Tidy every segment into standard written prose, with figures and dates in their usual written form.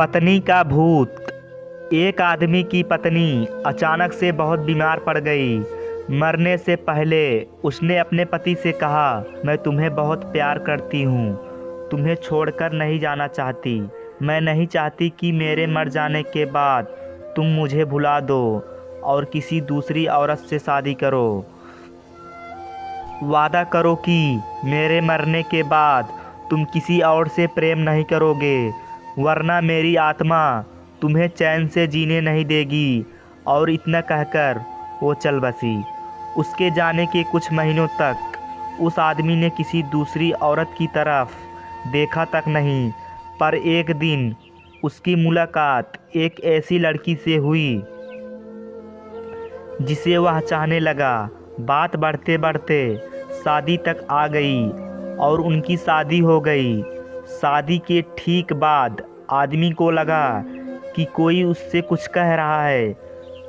पत्नी का भूत। एक आदमी की पत्नी अचानक से बहुत बीमार पड़ गई। मरने से पहले उसने अपने पति से कहा, मैं तुम्हें बहुत प्यार करती हूँ, तुम्हें छोड़कर नहीं जाना चाहती। मैं नहीं चाहती कि मेरे मर जाने के बाद तुम मुझे भुला दो और किसी दूसरी औरत से शादी करो। वादा करो कि मेरे मरने के बाद तुम किसी और से प्रेम नहीं करोगे, वरना मेरी आत्मा तुम्हें चैन से जीने नहीं देगी। और इतना कहकर वो चल बसी। उसके जाने के कुछ महीनों तक उस आदमी ने किसी दूसरी औरत की तरफ देखा तक नहीं, पर एक दिन उसकी मुलाकात एक ऐसी लड़की से हुई जिसे वह चाहने लगा। बात बढ़ते बढ़ते शादी तक आ गई और उनकी शादी हो गई। शादी के ठीक बाद आदमी को लगा कि कोई उससे कुछ कह रहा है।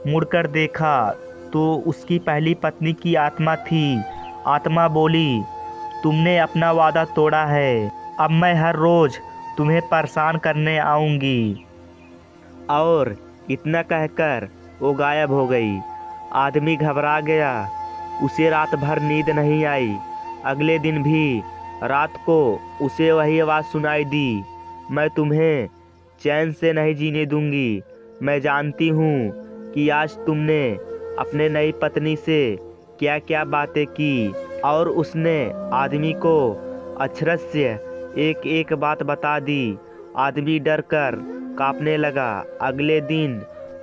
मुड़कर देखा तो उसकी पहली पत्नी की आत्मा थी। आत्मा बोली, तुमने अपना वादा तोड़ा है, अब मैं हर रोज़ तुम्हें परेशान करने आऊँगी। और इतना कहकर वो गायब हो गई। आदमी घबरा गया। उसे रात भर नींद नहीं आई। अगले दिन भी रात को उसे वही आवाज़ सुनाई दी, मैं तुम्हें चैन से नहीं जीने दूंगी। मैं जानती हूँ कि आज तुमने अपने नई पत्नी से क्या क्या बातें की। और उसने आदमी को अक्षरश से एक एक बात बता दी। आदमी डर कर कांपने लगा। अगले दिन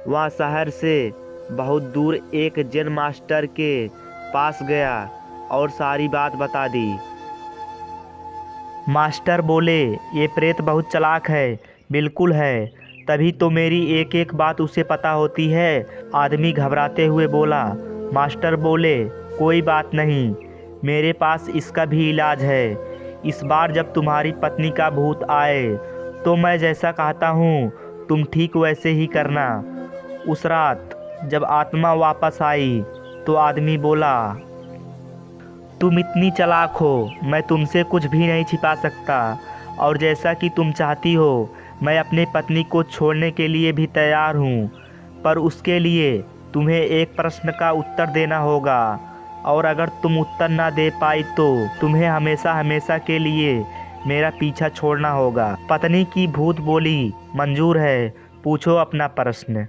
वह शहर से बहुत दूर एक जैन मास्टर के पास गया और सारी बात बता दी। मास्टर बोले, ये प्रेत बहुत चालाक है। बिल्कुल है, तभी तो मेरी एक एक बात उसे पता होती है। आदमी घबराते हुए बोला। मास्टर बोले, कोई बात नहीं, मेरे पास इसका भी इलाज है। इस बार जब तुम्हारी पत्नी का भूत आए तो मैं जैसा कहता हूँ तुम ठीक वैसे ही करना। उस रात जब आत्मा वापस आई तो आदमी बोला, तुम इतनी चालाक हो, मैं तुमसे कुछ भी नहीं छिपा सकता। और जैसा कि तुम चाहती हो, मैं अपनी पत्नी को छोड़ने के लिए भी तैयार हूँ, पर उसके लिए तुम्हें एक प्रश्न का उत्तर देना होगा। और अगर तुम उत्तर ना दे पाई तो तुम्हें हमेशा हमेशा के लिए मेरा पीछा छोड़ना होगा। पत्नी की भूत बोली, मंजूर है, पूछो अपना प्रश्न।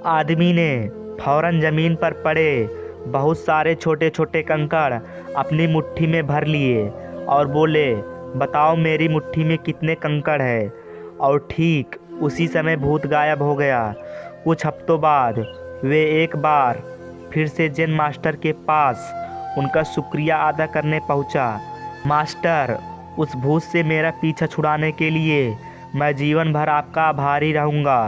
आदमी ने फौरन ज़मीन पर पड़े बहुत सारे छोटे छोटे कंकड़ अपनी मुट्ठी में भर लिए और बोले, बताओ मेरी मुट्ठी में कितने कंकड़ है। और ठीक उसी समय भूत गायब हो गया। कुछ हफ्तों बाद वे एक बार फिर से जैन मास्टर के पास उनका शुक्रिया अदा करने पहुंचा। मास्टर, उस भूत से मेरा पीछा छुड़ाने के लिए मैं जीवन भर आपका आभारी रहूँगा।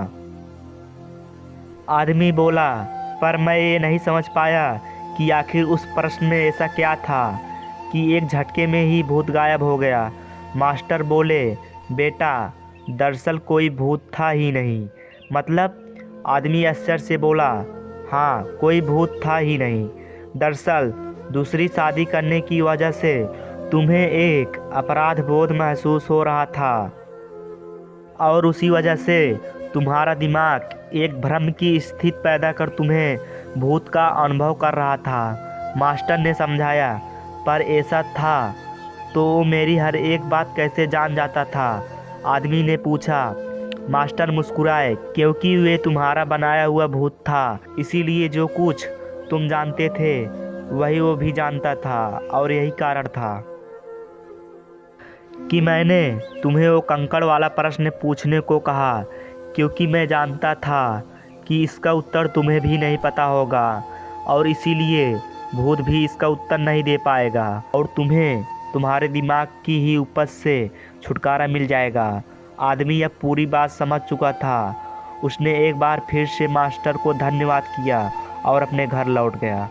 आदमी बोला, पर मैं ये नहीं समझ पाया कि आखिर उस प्रश्न में ऐसा क्या था कि एक झटके में ही भूत गायब हो गया। मास्टर बोले, बेटा, दरअसल कोई भूत था ही नहीं। मतलब? आदमी आश्चर्य से बोला, हाँ, कोई भूत था ही नहीं। दरअसल दूसरी शादी करने की वजह से तुम्हें एक अपराध बोध महसूस हो रहा था और उसी वजह से तुम्हारा दिमाग एक भ्रम की स्थिति पैदा कर तुम्हें भूत का अनुभव कर रहा था। मास्टर ने समझाया, पर ऐसा था तो वो मेरी हर एक बात कैसे जान जाता था? आदमी ने पूछा। मास्टर मुस्कुराए, क्योंकि वे तुम्हारा बनाया हुआ भूत था, इसीलिए जो कुछ तुम जानते थे वही वो भी जानता था। और यही कारण था कि मैंने तुम्हें वो कंकड़ वाला प्रश्न पूछने को कहा, क्योंकि मैं जानता था कि इसका उत्तर तुम्हें भी नहीं पता होगा और इसीलिए भूत भी इसका उत्तर नहीं दे पाएगा और तुम्हें तुम्हारे दिमाग की ही उपज से छुटकारा मिल जाएगा। आदमी अब पूरी बात समझ चुका था। उसने एक बार फिर से मास्टर को धन्यवाद किया और अपने घर लौट गया।